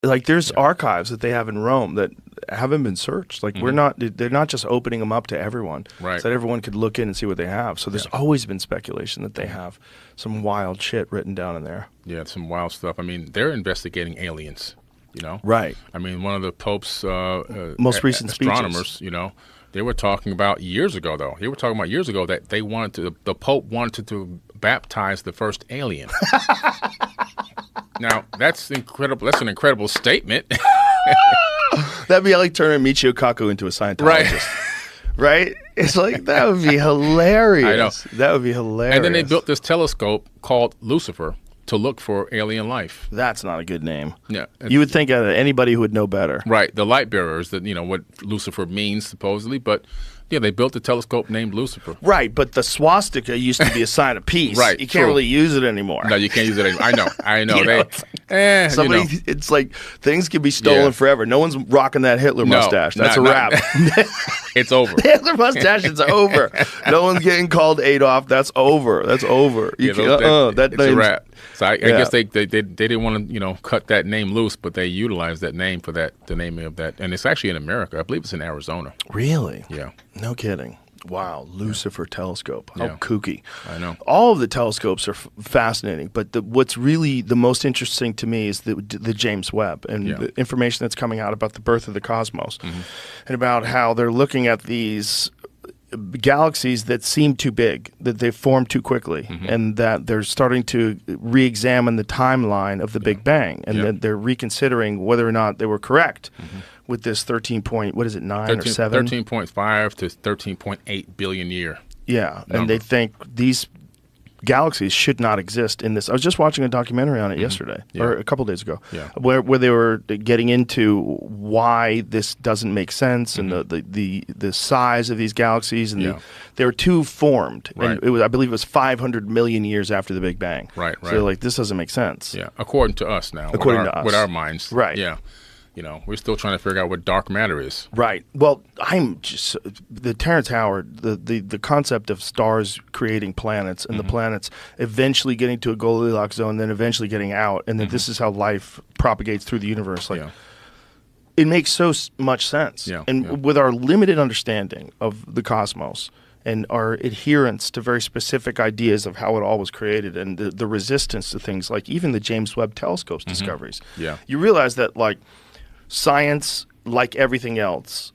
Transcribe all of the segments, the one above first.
Like there's archives that they have in Rome that haven't been searched. Like they're not just opening them up to everyone, Right. so that everyone could look in and see what they have. So there's always been speculation that they have some wild shit written down in there. Yeah, some wild stuff. I mean, they're investigating aliens, you know? Right. I mean, one of the Pope's Most recent astronomers, speeches. you know, they were talking about years ago, though. They were talking about years ago that they wanted to, the Pope wanted to baptize the first alien. Now, that's incredible. That's an incredible statement. That'd be like turning Michio Kaku into a Scientologist. Right? It's like, that would be hilarious. I know. That would be hilarious. And then they built this telescope called Lucifer to look for alien life. That's not a good name. Yeah. You would think anybody who would know better. Right. The light bearers, that, you know, what Lucifer means, supposedly. But, yeah, they built a telescope named Lucifer. Right, but the swastika used to be a sign of peace. Right, You can't true. really use it anymore. No, you can't use it anymore. I know. You know, it's somebody, you know. it's like things can be stolen forever. No one's rocking that Hitler No, mustache. That's not- a wrap. It's over. The Hitler mustache is over. No one's getting called Adolf. That's over. That's over. You Yeah, can't, it's a name's- wrap. So I guess they didn't want to, you know, cut that name loose, but they utilized that name for the naming of that. And it's actually in America. I believe it's in Arizona. Really? Yeah. No kidding. Wow, Lucifer telescope. How Yeah. kooky. I know. All of the telescopes are fascinating, but what's really the most interesting to me is the James Webb and the information that's coming out about the birth of the cosmos and about how they're looking at these galaxies that seem too big, that they form too quickly, and that they're starting to re-examine the timeline of the Big Bang, and that they're reconsidering whether or not they were correct with this 13 point, what is it, 9 or 7? 13.5 to 13.8 billion year. Yeah, number. and they think these galaxies should not exist in this. I was just watching a documentary on it yesterday, or a couple days ago, where they were getting into why this doesn't make sense and the size of these galaxies, and they were too formed. Right. And it was, I believe it was 500 million years after the Big Bang. Right. So they're like, this doesn't make sense. Yeah, according to us now. According to us. With our minds. Right. Yeah. You know, we're still trying to figure out what dark matter is. Right. Well, I'm just the Terrence Howard, the concept of stars creating planets and the planets eventually getting to a Goldilocks zone, then eventually getting out, and that this is how life propagates through the universe. Like, it makes so much sense. Yeah. And with our limited understanding of the cosmos and our adherence to very specific ideas of how it all was created, and the resistance to things like even the James Webb Telescope's discoveries, you realize that, like, science, like everything else,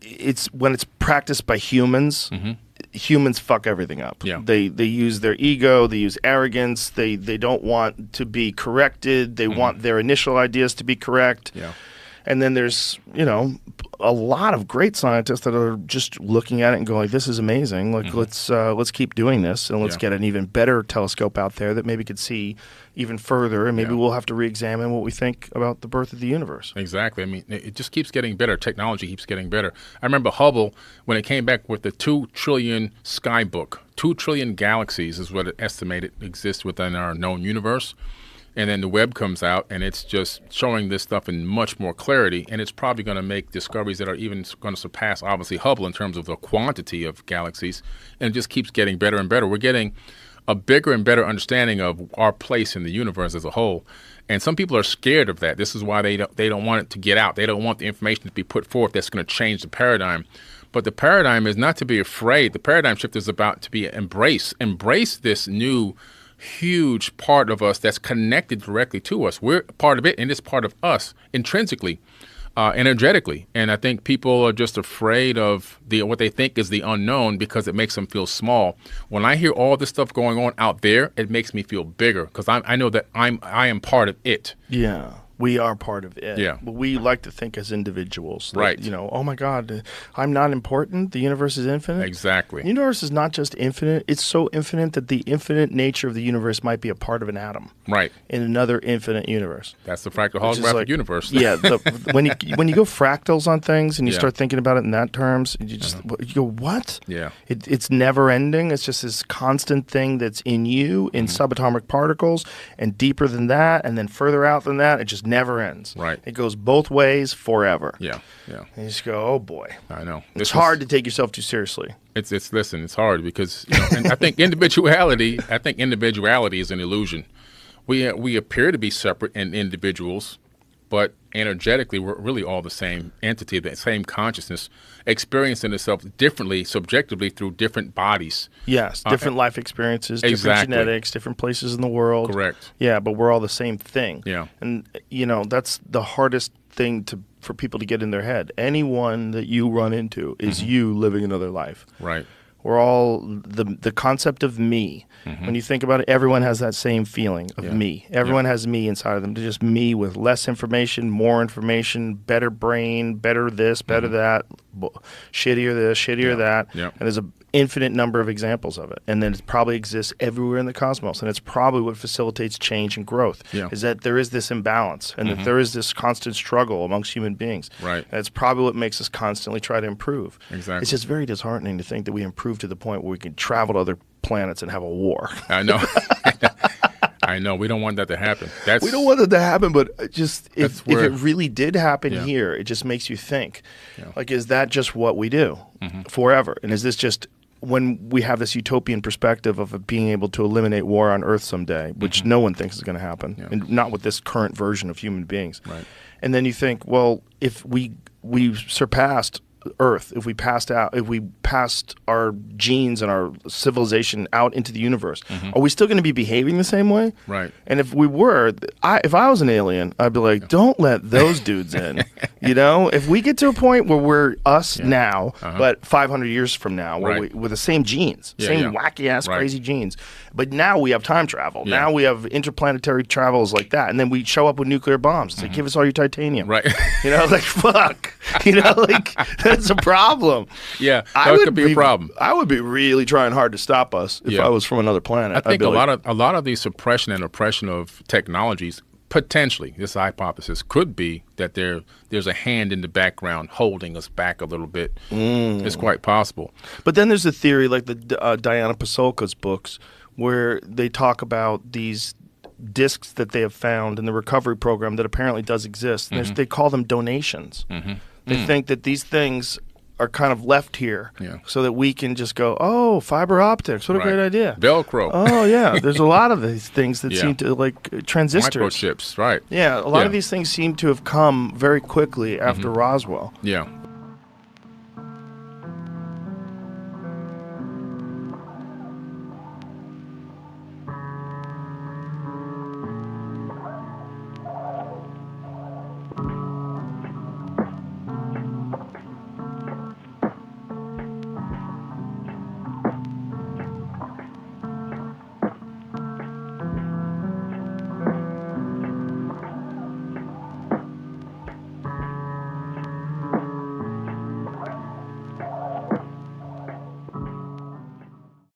it's when it's practiced by humans, humans fuck everything up. Yeah. They use their ego, they use arrogance, they don't want to be corrected, they want their initial ideas to be correct. Yeah. And then there's, you know, a lot of great scientists that are just looking at it and going, this is amazing. Like, let's keep doing this, and let's get an even better telescope out there that maybe could see even further, and maybe we'll have to re-examine what we think about the birth of the universe. Exactly. I mean, it just keeps getting better. Technology keeps getting better. I remember Hubble, when it came back with the 2 trillion sky book. 2 trillion galaxies is what it estimated exists within our known universe. And then the Webb comes out, and it's just showing this stuff in much more clarity, and it's probably going to make discoveries that are even going to surpass, obviously, Hubble in terms of the quantity of galaxies, and it just keeps getting better and better. We're getting a bigger and better understanding of our place in the universe as a whole, and some people are scared of that. This is why they don't want it to get out. They don't want the information to be put forth that's going to change the paradigm. But the paradigm is not to be afraid. The paradigm shift is about to be embrace this new huge part of us that's connected directly to us. We're part of it, and it's part of us intrinsically, energetically. And I think people are just afraid of what they think is the unknown because it makes them feel small. When I hear all this stuff going on out there, it makes me feel bigger because I know that I am part of it. Yeah. We are part of it. Yeah. But we like to think as individuals. That, Right. you know, oh my God, I'm not important. The universe is infinite. Exactly. The universe is not just infinite. It's so infinite that the infinite nature of the universe might be a part of an atom. Right. In another infinite universe. That's the fractal Which is holographic like- universe. Yeah. When you go fractals on things and you Yeah. start thinking about it in that terms, you just you go, what? Yeah. It's never ending. It's just this constant thing that's in you in subatomic particles, and deeper than that, and then further out than that. It just never ends. Right. It goes both ways forever. Yeah. Yeah. And you just go, oh boy. I know. It's hard to take yourself too seriously. It's hard because, you know, and I think individuality is an illusion. We appear to be separate and individuals, but energetically we're really all the same entity, the same consciousness, experiencing itself differently, subjectively through different bodies. Yes, different life experiences, different genetics, different places in the world. Correct. Yeah, but we're all the same thing. Yeah. And, that's the hardest thing for people to get in their head. Anyone that you run into is you living another life. Right. We're all the concept of me. When you think about it, everyone has that same feeling of me. Everyone has me inside of them. They're just me with less information, more information, better brain, better this, better that, shittier this, shittier that. And there's an infinite number of examples of it. And then it probably exists everywhere in the cosmos. And it's probably what facilitates change and growth, is that there is this imbalance and that there is this constant struggle amongst human beings. Right. And it's probably what makes us constantly try to improve. Exactly. It's just very disheartening to think that we improve to the point where we can travel to other planets and have a war. I know. I know. We don't want that to happen. We don't want that to happen, but just if it really did happen here, it just makes you think, like, is that just what we do forever? And is this just when we have this utopian perspective of being able to eliminate war on Earth someday, which no one thinks is going to happen, and not with this current version of human beings. Right. And then you think, well, if we surpassed Earth, if we passed our genes and our civilization out into the universe, are we still going to be behaving the same way? Right. And if we were, if I was an alien, I'd be like, don't let those dudes in. If we get to a point where we're us now, but 500 years from now, where with the same genes, same wacky ass crazy genes, but now we have time travel. Now we have interplanetary travels like that, and then we show up with nuclear bombs. It's like, give us all your titanium. Right. Like, fuck. Like, that's a problem. Yeah, that could be a problem. I would be really trying hard to stop us if I was from another planet. I think a lot of the suppression and oppression of technologies, potentially, this hypothesis could be that there's a hand in the background holding us back a little bit. It's quite possible. But then there's a theory like the Diana Pasulka's books where they talk about these discs that they have found in the recovery program that apparently does exist. And they call them donations. They think that these things are kind of left here so that we can just go, oh, fiber optics, what a great idea. Velcro. Oh, yeah. There's a lot of these things that seem to, like transistors. Microchips, right. Yeah, a lot of these things seem to have come very quickly after Roswell. Yeah.